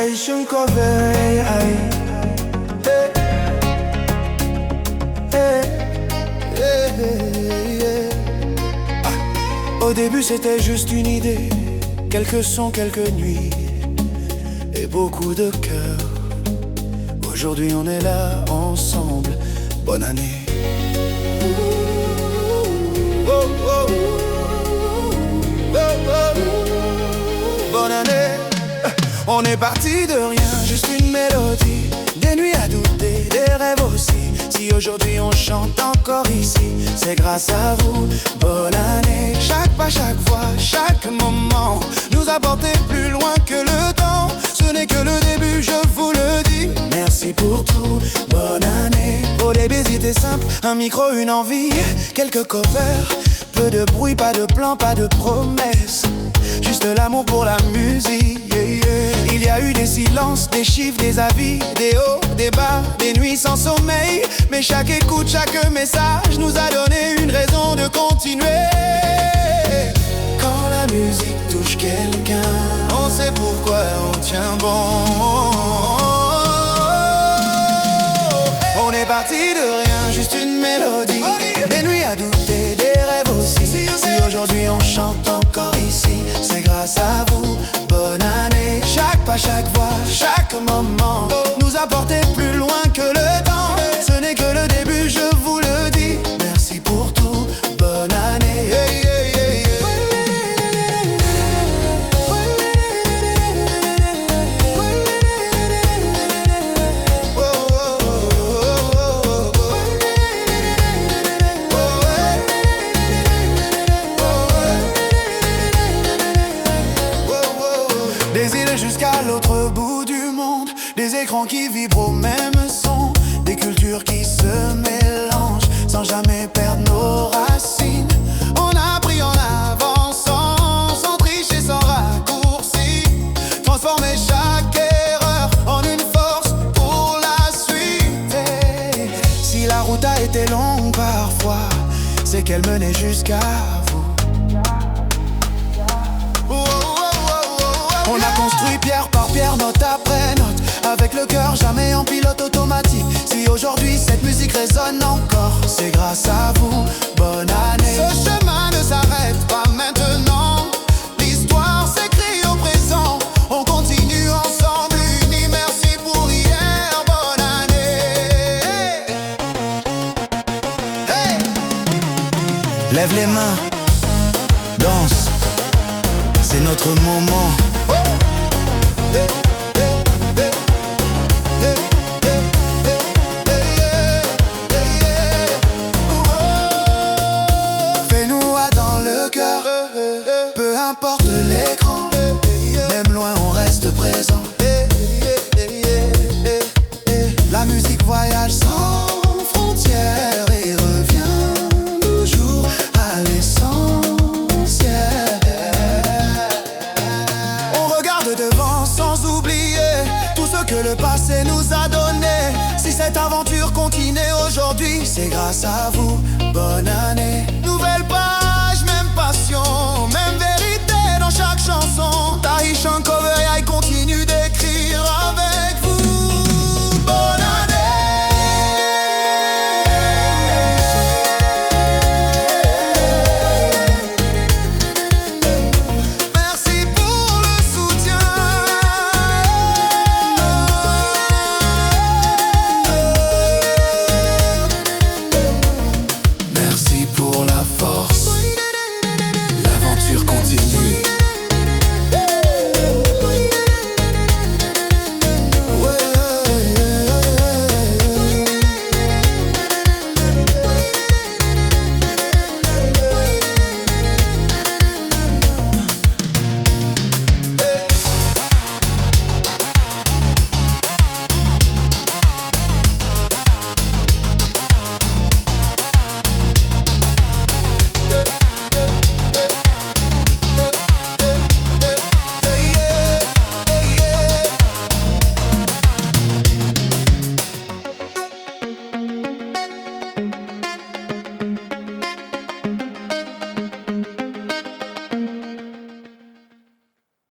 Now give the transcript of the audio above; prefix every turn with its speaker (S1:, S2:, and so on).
S1: Haitian cover, aïe. Au début c'était juste une idée, quelques sons, quelques nuits et beaucoup de cœur. Aujourd'hui on est là ensemble, bonne année. Oh, oh. Oh, oh. Bonne année. On est parti de rien, juste une mélodie, des nuits à douter, des rêves aussi. Si aujourd'hui on chante encore ici, c'est grâce à vous, bonne année. Chaque pas, chaque voix, chaque moment nous a porté plus loin que le temps. Ce n'est que le début, je vous le dis. Merci pour tout, bonne année. Au début c'était simple, un micro, une envie, quelques covers, peu de bruit, pas de plan, pas de promesses, juste l'amour pour la musique. Il y a eu des silences, des chiffres, des avis, des hauts, des bas, des nuits sans sommeil. Mais chaque écoute, chaque message nous a donné une raison de continuer. Quand la musique touche quelqu'un, on sait pourquoi on tient bon. On est parti de rien, juste une mélodie, des nuits à douter, des rêves aussi. Si aujourd'hui on chante encore ici, c'est grâce à vous, bonne année. Chaque pas, chaque voix, chaque moment nous a porté plus loin que le temps. Ce n'est que le début, je vous le dis. Merci pour tout, bonne année. Hey, hey, hey, hey. Des îles jusqu'à l'autre bout du monde, des écrans qui vibrent au même son, des cultures qui se mélangent sans jamais perdre nos racines. On a appris en avançant, sans tricher, sans raccourci, transformer chaque erreur en une force pour la suite. Et si la route a été longue parfois, c'est qu'elle menait jusqu'à vous. On a construit pierre par pierre, note après note, avec le cœur, jamais en pilote automatique. Si aujourd'hui cette musique résonne encore, c'est grâce à vous, bonne année. Ce chemin ne s'arrête pas maintenant, l'histoire s'écrit au présent. On continue ensemble, unis, merci pour hier, bonne année. Hey. Lève les mains, danse, c'est notre moment. Fais-nous dans le cœur, peu importe l'écran, même loin on reste présent. La musique voyage sans frontières et revient toujours à l'essentiel. On regarde devant sans oublier tout ce que le passé nous a donné. Si cette aventure continue aujourd'hui, c'est grâce à